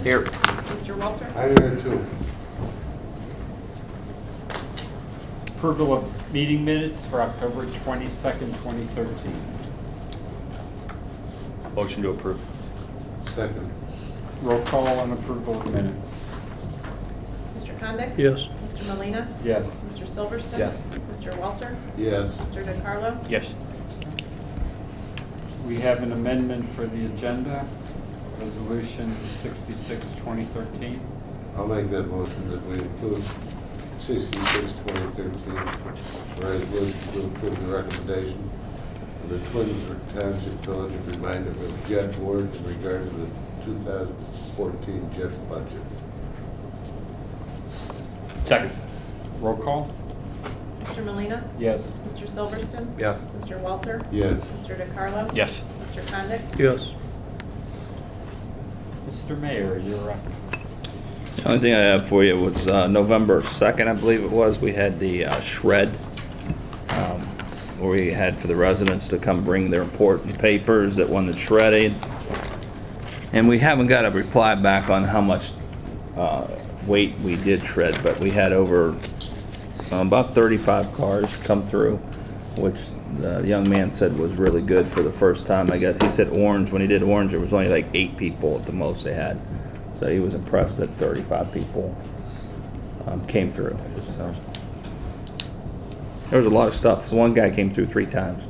Here. Mr. Walter? I'm here too. Approval of meeting minutes for October 22nd, 2013. Motion to approve. Second. Roll call on approval of minutes. Mr. Condit? Yes. Mr. Molina, Yes. Mr. Silverston? Yes. Mr. Walter? Yes. Mr. DeCarlo? Yes. We have an amendment for the agenda, Resolution 66, 2013. I'll make that motion that we include 66-2013, resolution to approve the recommendation of the Twinsburg Township Village of Reminderville JET Board in regard to the 2014 JET budget. Second. Roll call? Mr. Molina, Yes. Mr. Silverston? Yes. Mr. Walter? Yes. Mr. DeCarlo? Yes. Mr. Condit? Yes. Mr. Mayor, you're up. The only thing I have for you was November 2nd, I believe it was, we had the shred where we had for the residents to come bring their important papers that wanted shredded. And we haven't got a reply back on how much weight we did shred, but we had over about 35 cars come through, which the young man said was really good for the first time. I guess he said Orange, when he did Orange, there was only like 8 people at the most they had. So he was impressed that 35 people came through. So there was a lot of stuff. So one guy came through 3 times.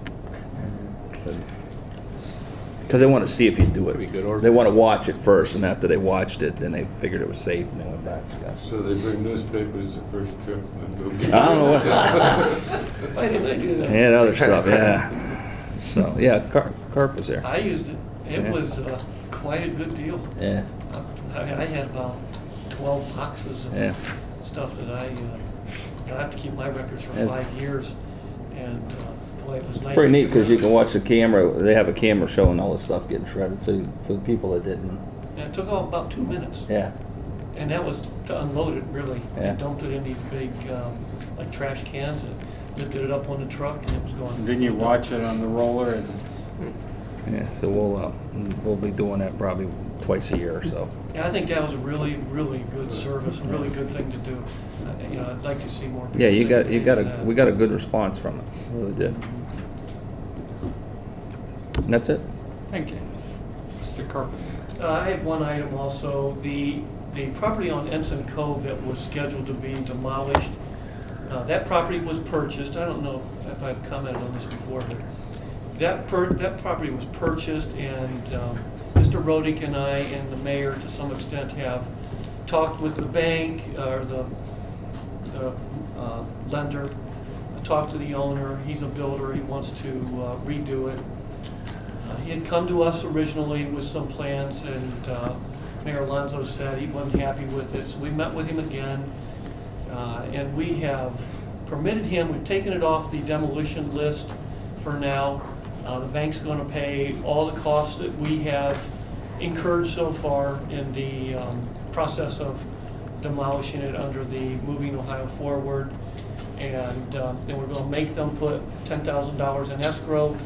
Because they want to see if you do it. They want to watch it first, and after they watched it, then they figured it was safe and they went back. So they bring newspapers the first trip and then go. I don't know what. Why didn't I do that? And other stuff, yeah. So, yeah, Carp was there. I used it. It Yeah. was quite a good deal. Yeah, I mean, I had about 12 boxes of yeah. stuff that I have to keep my records for Yeah. 5 years. And boy, it was nice. Pretty neat because you can watch the camera. They have a camera showing all the stuff getting shredded. So for the people that didn't, And it took off about 2 minutes. yeah, And that was to unload it, really. Yeah. They dumped it in these big, like trash cans and lifted it up on the truck and it was going. Didn't you watch it on the roller as it's... yeah. So we'll be doing that probably twice a year or so. Yeah, I think that was a really, really good service, a really good thing to do. You know, I'd like to see more people. Yeah, take advantage of that. we got a good response from it. We really did. And that's it. Thank you. Mr. Carpenter. I have one item also. The property on Ensign Cove that was scheduled to be demolished, that property was purchased. I don't know if I've commented on this before, but that property was purchased, and Mr. Rodick and I and the mayor, to some extent, have talked with the bank or the lender, talked to the owner. He's a builder. He wants to redo it. He had come to us originally with some plans, and Mayor Alonso said he wasn't happy with it, so we met with him again, and we have permitted him, we've taken it off the demolition list for now. The bank's going to pay all the costs that we have incurred so far in the process of demolishing it under the Moving Ohio Forward, and then we're going to make them put $10,000 in escrow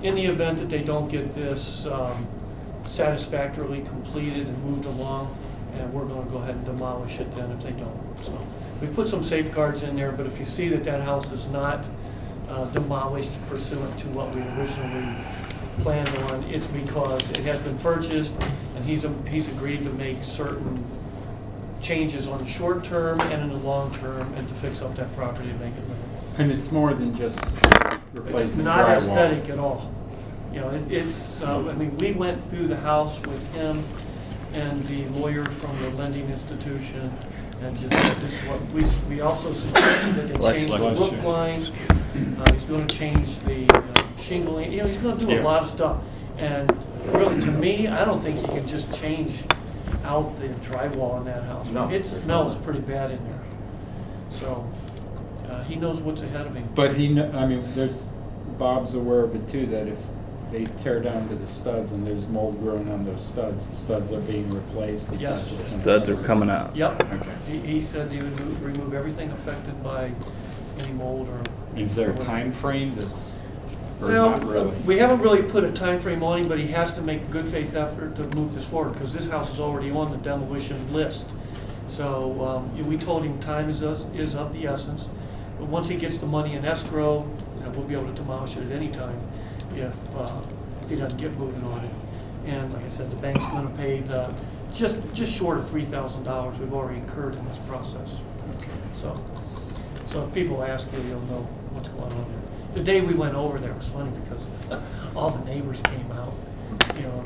in the event that they don't get this satisfactorily completed and moved along, and we're going to go ahead and demolish it then if they don't. So we've put some safeguards in there, but if you see that that house is not demolished pursuant to what we originally planned on, it's because it has been purchased, and he's agreed to make certain changes on the short term and in the long term, and to fix up that property and make it livable. And it's more than just replacing It's not drywall. aesthetic at all. You know, it's, I mean, we went through the house with him and the lawyer from the lending institution, and just said this is what, we also suggested that they change the Bless roof you. line. He's gonna change the shingling, you know, he's gonna do a Yeah. lot of stuff. And really, to me, I don't think he can just change out the drywall in that house. No. It smells pretty bad in there. So, he knows what's ahead of him. But I mean, Bob's aware of it too, that if they tear down to the studs and there's mold growing on those studs, the studs are being replaced. It's Yes. not just gonna- Studs are coming out. Yep. Okay. He said he would remove everything affected by any mold or. Is there a time frame? Or Well, not really? we haven't really put a time frame on him, but he has to make a good faith effort to move this forward, because this house is already on the demolition list. So, we told him time is of the essence. But once he gets the money in escrow, we'll be able to demolish it at any time if he doesn't get moving on it. And like I said, the bank's gonna pay the, just short of $3,000 we've already incurred in this process. So if people ask you, you'll know what's going on there. The day we went over there, it was funny because all the neighbors came out,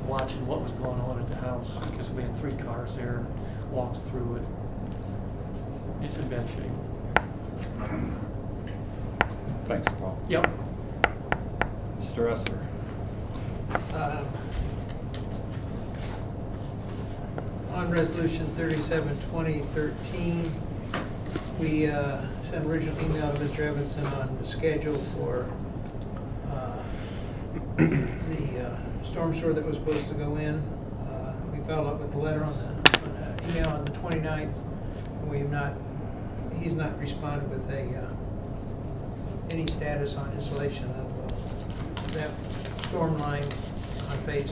watching what was going on at the house, because we had 3 cars there, walked through it. It's in bad shape. Thanks, Paul. Yep. Mr. Esser? On Resolution 37, 2013, we sent an original email to Mr. Evanson on the schedule for the storm sewer that was supposed to go in. We followed up with the letter on the email on the 29th. He's not responded with any status on installation of that storm line on Phase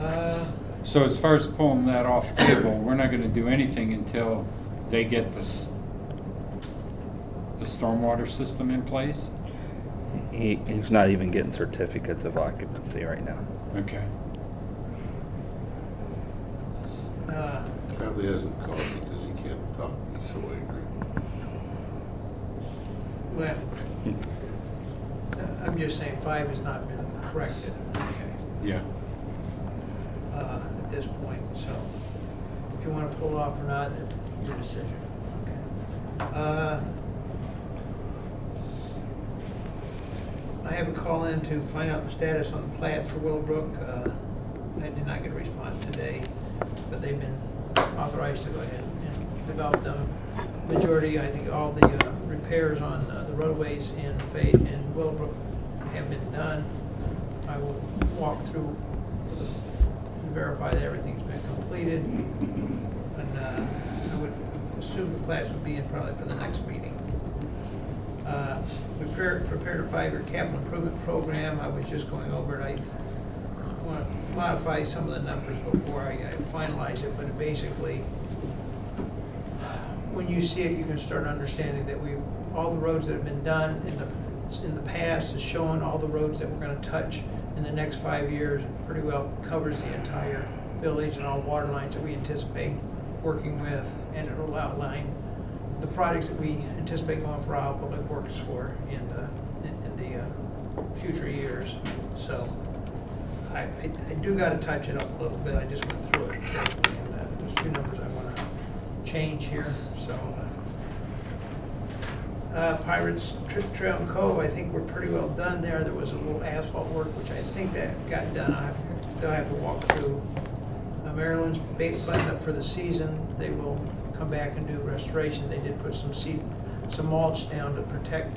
5. So as far as pulling that off the table, we're not gonna do anything until they get the stormwater system in place? He's not even getting certificates of occupancy right now. Okay. Probably hasn't called because he can't talk, he's so angry. Well, I'm just saying 5 has not been corrected. Yeah. At this point, so if you want to pull off or not, that's your decision. Okay. I have a call in to find out the status on the plats for Willowbrook. I did not get a response today, but they've been authorized to go ahead and develop them. Majority, I think all the repairs on the roadways in Fayette and Willowbrook have been done. I will walk through and verify that everything's been completed. And I would assume the plats would be in probably for the next meeting. We prepared a 5-year capital improvement program. I was just going over it. I want to modify some of the numbers before I finalize it, but basically, when you see it, you can start understanding that all the roads that have been done in the past is showing all the roads that we're going to touch in the next 5 years. It pretty well covers the entire village and all water lines that we anticipate working with, and it will outline the projects that we anticipate going for Iowa Public Works for in the future years. So I do got to touch it up a little bit. I just went through it carefully, and there's 2 numbers I want to change here. So Pirates Trail and Cove, I think we're pretty well done there. There was a little asphalt work, which I think that got done. I still have to walk through. Maryland's buttoned up for the season. They will come back and do restoration. They did put some mulch down to protect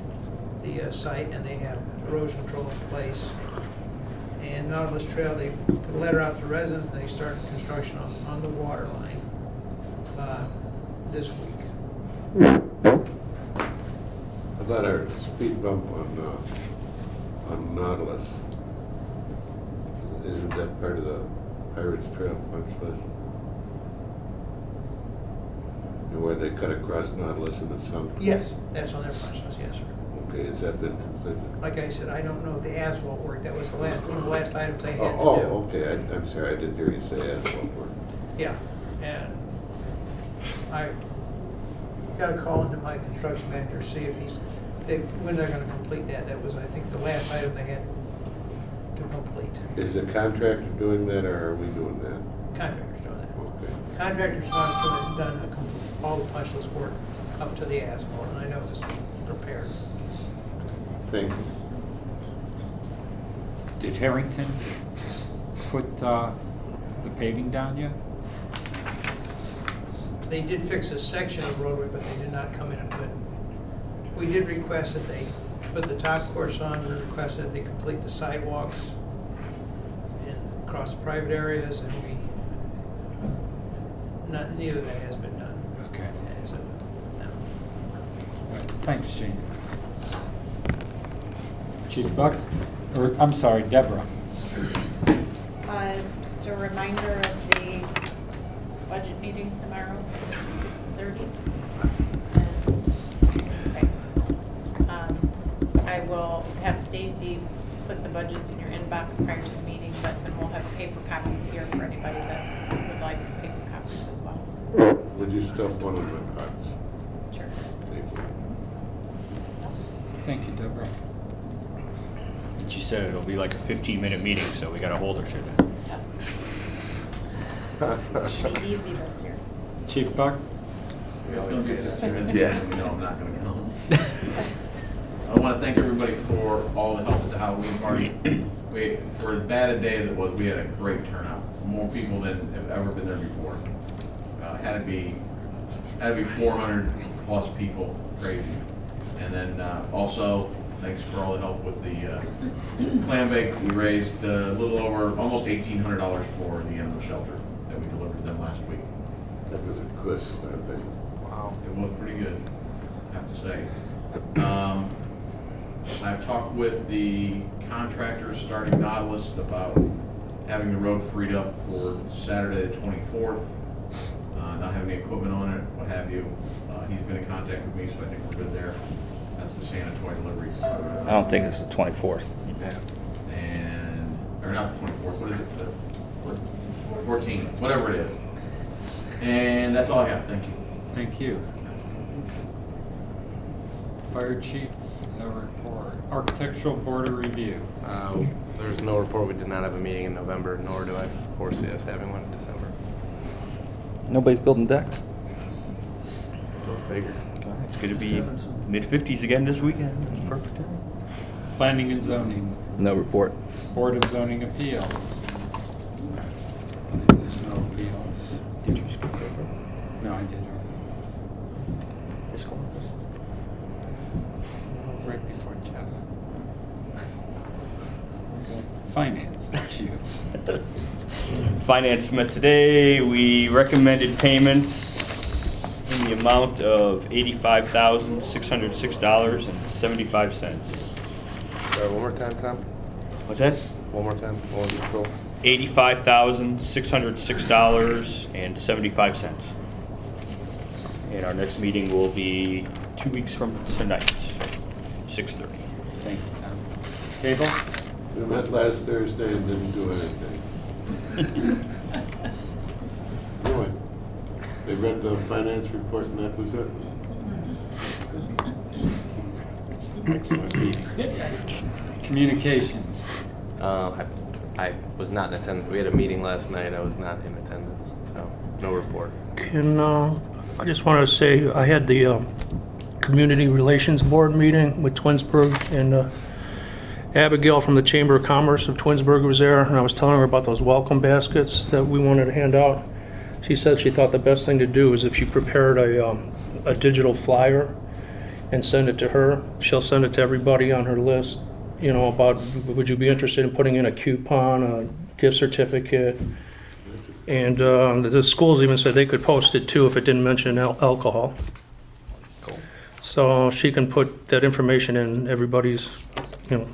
the site, and they have erosion control in place. And Nautilus Trail, they put a letter out to residents, and they started construction on the water line this week. I thought I heard a speed bump on Nautilus. Isn't that part of the Pirates Trail punch list? And where they cut across Nautilus and the sunk? Yes, that's on their punch list, yes, sir. Okay, has that been completed? Like I said, I don't know the asphalt work. That was one of the last items they had to do. Oh, okay, I'm sorry, I didn't hear you say asphalt work. Yeah, and I got a call into my construction manager to see if when they're gonna complete that. That was, I think, the last item they had to complete. Is the contractor doing that, or are we doing that? Contractor's doing that. Okay. Contractor's not done all the punch list work up to the asphalt, and I know it's prepared. Thank you. Did Harrington put the paving down yet? They did fix a section of roadway, but they did not come in and put. We did request that they put the top course on. We requested that they complete the sidewalks across the private areas, and neither of that has been done. Okay. As of now. All right. Thanks, Gene. Chief Buck, or, I'm sorry, Deborah. Just a reminder of the budget meeting tomorrow, 6:30. I will have Stacy put the budgets in your inbox prior to the meeting, but then we'll have paper copies here for anybody that would like paper copies as well. Would you stuff one of my cards? Sure. Thank you. Thank you, Deborah. And she said it'll be like a 15-minute meeting, so we gotta hold her to that. Yep. Should be easy this year. Chief Buck? We always say that. Yeah, we know I'm not gonna come. I want to thank everybody for all the help at the Halloween party. For as bad a day as it was, we had a great turnout. More people than have ever been there before. Had to be 400 plus people, crazy. And then also, thanks for all the help with the clam bake. We raised a little over, almost $1,800 for the animal shelter that we delivered them last week. That was a good, I think. Wow. It was pretty good, I have to say. I've talked with the contractors starting Nautilus about having the road freed up for Saturday the 24th, not having any equipment on it, what have you. He's been in contact with me, so I think we're good there. That's the Santa toy delivery. I don't think it's the 24th. Yeah. And, or not the 24th, what is it? The 14th, whatever it is. And that's all I have, thank you. Thank you. Fire Chief, no report. Architectural Board of Review. There's no report. We did not have a meeting in November, nor do I foresee us having one in December. Nobody's building decks? Go figure. It's gonna be mid-50s again this weekend. That's perfect. Planning and Zoning. No report. Board of Zoning Appeals. There's no appeals. Did you skip over? No, I didn't. What's going on? Right before Jeff. Finance, that's you. Finance met today. We recommended payments in the amount of $85,606.75. Sorry, one more time, Tom. What's that? One more time. What was the total? $85,606.75. And our next meeting will be 2 weeks from tonight, 6:30. Thank you, Tom. Cable? We met last Thursday and didn't do anything. Really? They read the finance report and that was it? Excellent meeting. Communications. I was not in attendance. We had a meeting last night. I was not in attendance, so no report. I just wanted to say, I had the Community Relations Board meeting with Twinsburg, and Abigail from the Chamber of Commerce of Twinsburg was there, and I was telling her about those welcome baskets that we wanted to hand out. She said she thought the best thing to do is if you prepared a digital flyer and send it to her, she'll send it to everybody on her list, you know, about would you be interested in putting in a coupon, a gift certificate. And the schools even said they could post it too if it didn't mention alcohol. Cool. So she can put that information in everybody's, you know,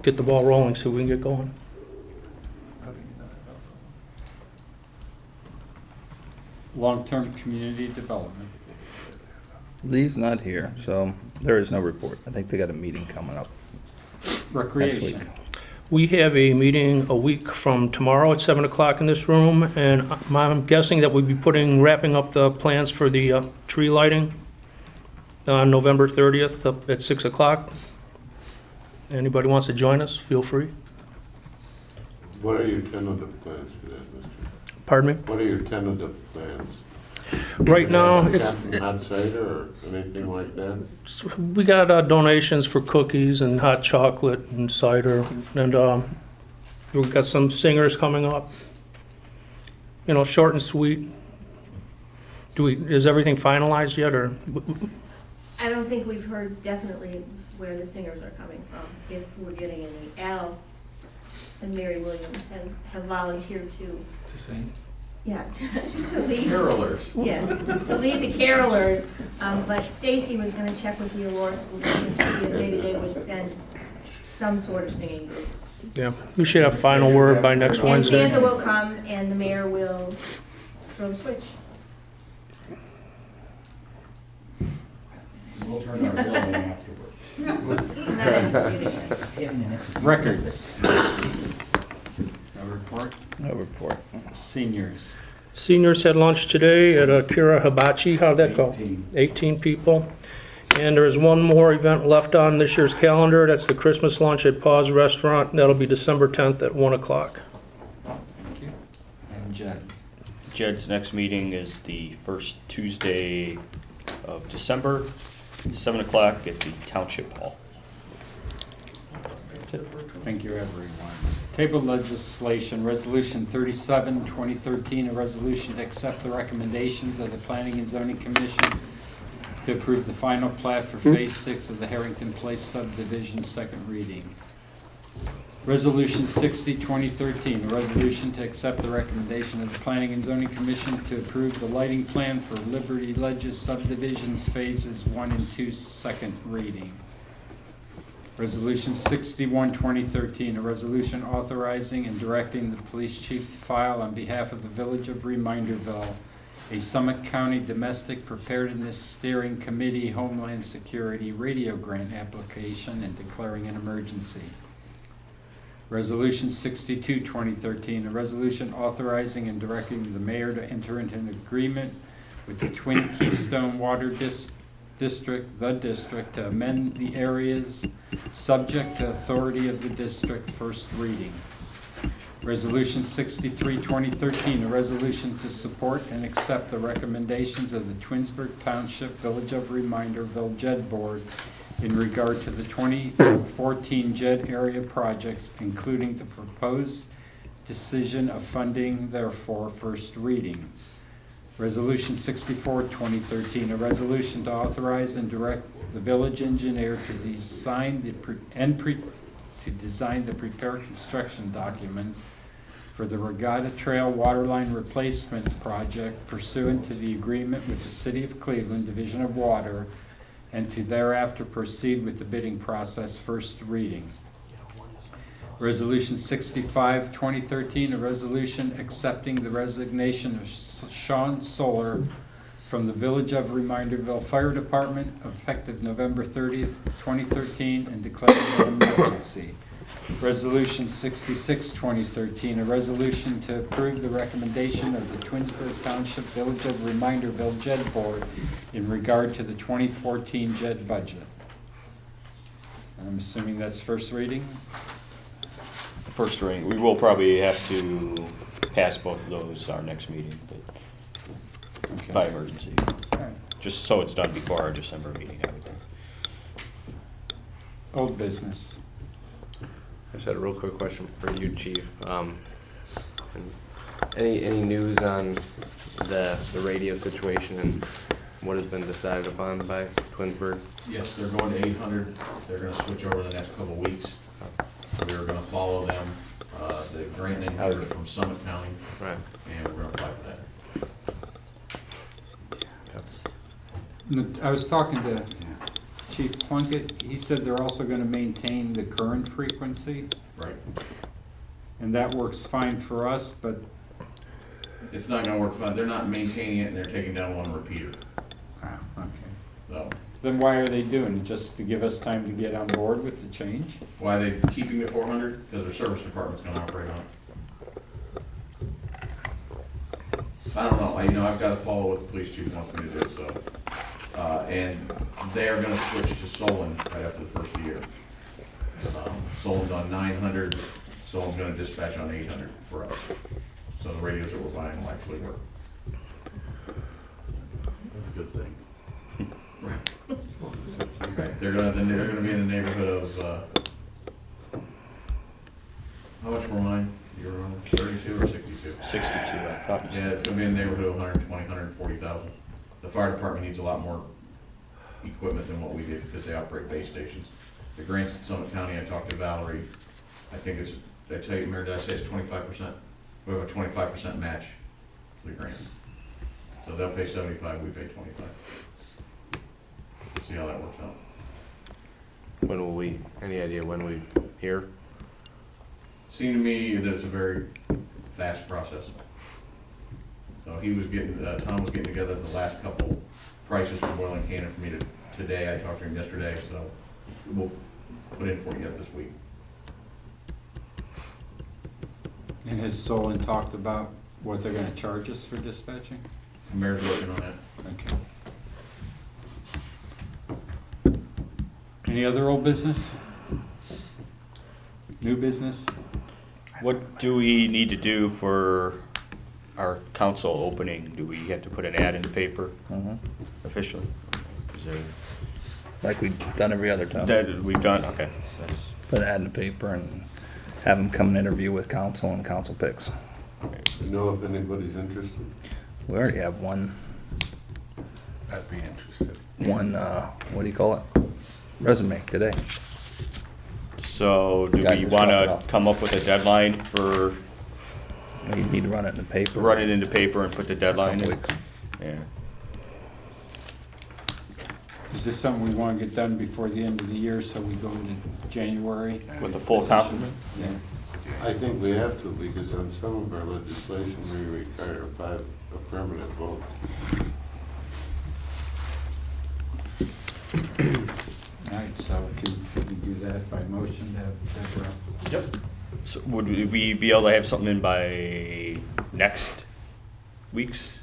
get the ball rolling so we can get going. Long-term community development. Lee's not here, so there is no report. I think they got a meeting coming up next Recreation. week. We have a meeting a week from tomorrow at 7 o'clock in this room, and I'm guessing that we'll be wrapping up the plans for the tree lighting on November 30th up at 6 o'clock. Anybody wants to join us, feel free. What are your tentative plans for that, Mr.? Pardon me? What are your tentative plans? Right now, it's, Hot cider or anything like that? we got donations for cookies and hot chocolate and cider, and we've got some singers coming up. You know, short and sweet. Is everything finalized yet, or? I don't think we've heard definitely where the singers are coming from, if we're getting any. Al and Mary Williams have volunteered to sing? Yeah, to lead. Carolers. Yeah, to lead the carolers. But Stacy was gonna check with the Aurora School District to see if maybe they would send some sort of singing group. Yeah, we should have final word by next And Wednesday. Santa will come and the mayor will throw the switch. We'll turn our bill in afterwards. Not executed yet. Records. A report. No report. Seniors. Seniors had lunch today at Akira Hibachi. How'd that go? 18. 18 people. And there's one more event left on this year's calendar. That's the Christmas lunch at Paws Restaurant. That'll be December 10th at 1 o'clock. Thank you. And Jed. Jed's next meeting is the first Tuesday of December, 7 o'clock at the Township Hall. Thank you, everyone. Table legislation, Resolution 37, 2013, a resolution to accept the recommendations of the Planning and Zoning Commission to approve the final plat for Phase 6 of the Harrington Place subdivision, second reading. Resolution 60, 2013, a resolution to accept the recommendation of the Planning and Zoning Commission to approve the lighting plan for Liberty Ledges subdivisions Phases 1 and 2, second reading. Resolution 61, 2013, a resolution authorizing and directing the police chief to file on behalf of the Village of Reminderville a Summit County Domestic Preparedness Steering Committee Homeland Security Radio Grant application and declaring an emergency. Resolution 62, 2013, a resolution authorizing and directing the mayor to enter into an agreement with the Twin Keystone Water District, to amend the areas subject to authority of the district, first reading. Resolution 63, 2013, a resolution to support and accept the recommendations of the Twinsburg Township Village of Reminderville JED Board in regard to the 2014 JED area projects, including the proposed decision of funding therefor, first reading. Resolution 64, 2013, a resolution to authorize and direct the village engineer to design the prepared construction documents for the Regatta Trail Waterline Replacement Project pursuant to the agreement with the City of Cleveland Division of Water, and to thereafter proceed with the bidding process, first reading. Resolution 65, 2013, a resolution accepting the resignation of Sean Solar from the Village of Reminderville Fire Department effective November 30th, 2013, and declaring an emergency. Resolution 66, 2013, a resolution to approve the recommendation of the Twinsburg Township Village of Reminderville JED Board in regard to the 2014 JED budget. And I'm assuming that's first reading? First reading. We will probably have to pass both of those our next meeting, but Okay. by emergency. All right. Just so it's done before our December meeting, I would think. Old business. I just had a real quick question for you, Chief. Any news on the radio situation and what has been decided upon by Twinsburg? Yes, they're going to 800. They're gonna switch over the next couple of weeks. We're gonna follow them. The grant engineer is from Summit County, Right. and we're gonna apply for that. I was talking to Chief Plunkett. He said they're also going to maintain the current frequency, Right. and that works fine for us, but It's not gonna work fine. They're not maintaining it, and they're taking down one repeater. okay. So, Then why are they doing it? Just to give us time to get on board with the change? why are they keeping the 400? Because their service department's gonna operate on it. I don't know. I've gotta follow what the police chief wants me to do, so. And they are gonna switch to Solon right after the first year. Solon's on 900, Solon's gonna dispatch on 800 for us. So the radios that we're buying will actually work. That's a good thing. Right, they're gonna be in the neighborhood of, how much were mine? You were on 32 or 62? 62, I thought you Yeah, said. it's gonna be in the neighborhood of 120, 140,000. The fire department needs a lot more equipment than what we did because they operate base stations. The grants in Summit County, I talked to Valerie, I think it's, did I tell you, Mayor, did I say it's 25%? We have a 25% match for the grant. So they'll pay 75, we pay 25. See how that works out. When will we, any idea when we here? Seemed to me that it's a very fast process. So he was getting, Tom was getting together the last couple prices for boiling cannon for me today. I talked to him yesterday, so we'll put in for you this week. And has Solon talked about what they're gonna charge us for dispatching? The mayor's working on that. Okay. Any other old business? New business? What do we need to do for our council opening? Do we have to put an ad in the paper Mhm. officially? Is there, Like we've done every other time. that we've done, okay. That's- Put an ad in the paper and have them come and interview with council and council picks. You know if anybody's interested? We already have one, I'd be interested. what do you call it? Resume today. So do Guy we was want dropping to off. come up with a deadline for, You need to run it in the paper. run it in the paper and put the deadline Couple in? weeks. Yeah. Is this something we wanna get done before the end of the year, so we go into January? With a full Session? complement? Yeah. I think we have to, because on some of our legislation, we require 5 affirmative votes. All right, so can we do that by motion to have Deborah? Yep. So would we be able to have something in by next week's?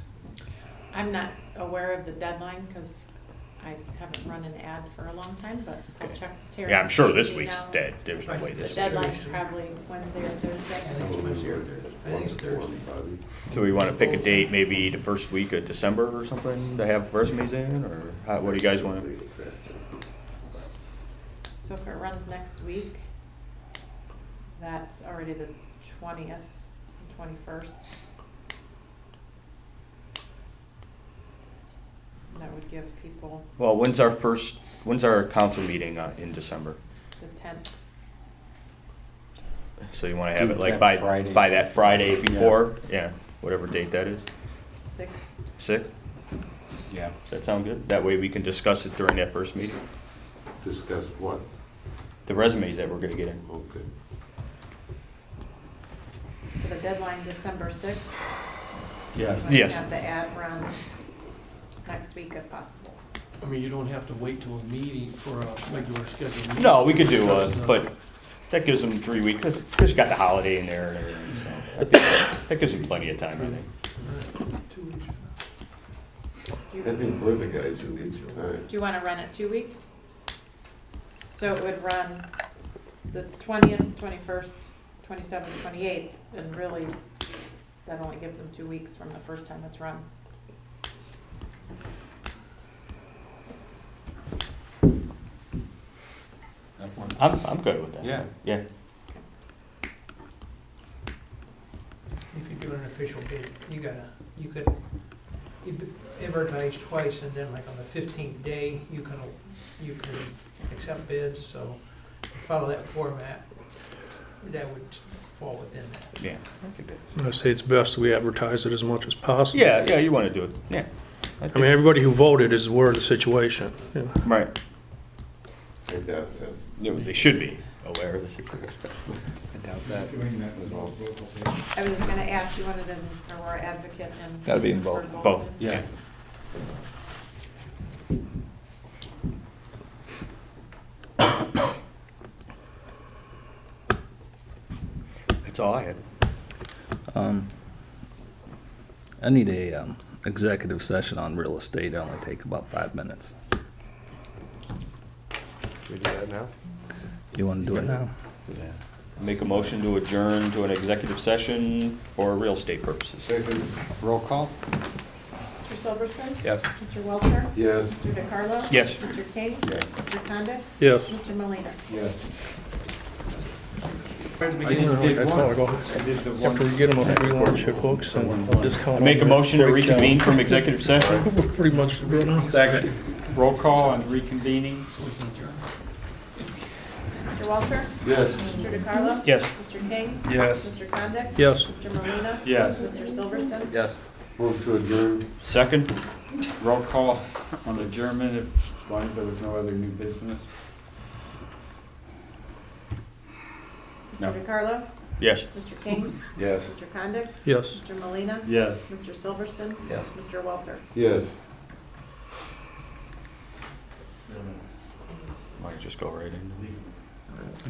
I'm not aware of the deadline because I haven't run an ad for a long time, but I'll Okay. check with Terry. Yeah, I'm and sure this Stacy week's now. is dead. There's no way The this week. deadline's probably Wednesday or I Thursday. think it's Wednesday or Thursday. I think it's Thursday. So we want to pick a date, maybe the first week of December or something, to have resumes in, or what do you guys want to? So if it runs next week, that's already the 20th, and 21st. That would give people Well, when's our council meeting in December? the 10th. So you want to have it like That by Friday. that Friday before? Yeah, whatever date that is. 6th. 6th? Yeah. Does that sound good? That way we can discuss it during that first meeting. Discuss what? The resumes that we're going to get in. Okay. So the deadline, December 6th. Yes. We Yes. have the ad run next week if possible. I mean, you don't have to wait till a meeting for a regular scheduled meeting. No, we could do, Discuss the- but that gives them 3 weeks, because you got the holiday in there and everything, so I think that gives them plenty of time, I think. 2 weeks. I think we're the guys who need time. Do you want to run it 2 weeks? So it would run the 20th, 21st, 27th, 28th, and really, that only gives them 2 weeks from the first time it's run. That one. I'm good with that. Yeah. Yeah. If you do an official bid, you could advertise twice, and then like on the 15th day, you can accept bids, so follow that format, that would fall within that. Yeah. I say it's best we advertise it as much as possible. Yeah, you want to do it, yeah. I mean, everybody who voted is aware of the situation. you know. Right. I doubt that. They should be aware of the situation. I doubt that. I was just gonna ask, you wanted an Aurora advocate and. Gotta be in both. Pittsburgh Both, Bolton? yeah. That's all I had. I need a executive session on real estate. It'll only take about 5 minutes. Should we do that now? You want to do it now? Make a motion to adjourn to an executive session for real estate purposes. Second, Roll call? Mr. Silverston? Yes. Mr. Welter? yes. Mr. DeCarlo? Yes. Mr. King? Yes. Mr. Condit? Yes. Mr. Molina? Yes. I just did That's one. all I go. I did the After we one. get them a free lunch at Hooks and a discount. Make a on motion to their break reconvene down. from executive session. We're pretty much good now. Second. Roll call on reconvening? Mr. Welter? Yes. Mr. DeCarlo? Yes. Mr. King? Yes. Mr. Condit? Yes. Mr. Molina. Yes. Mr. Silverston? Yes. Move to adjourn. Second? Roll call on adjournment, as long as there was no other new business. No. Mr. DeCarlo? Yes. Mr. King? Yes. Mr. Condit? Yes. Mr. Molina, Yes. Mr. Silverston? Yes. Mr. Walter? Yes. Might just go right in.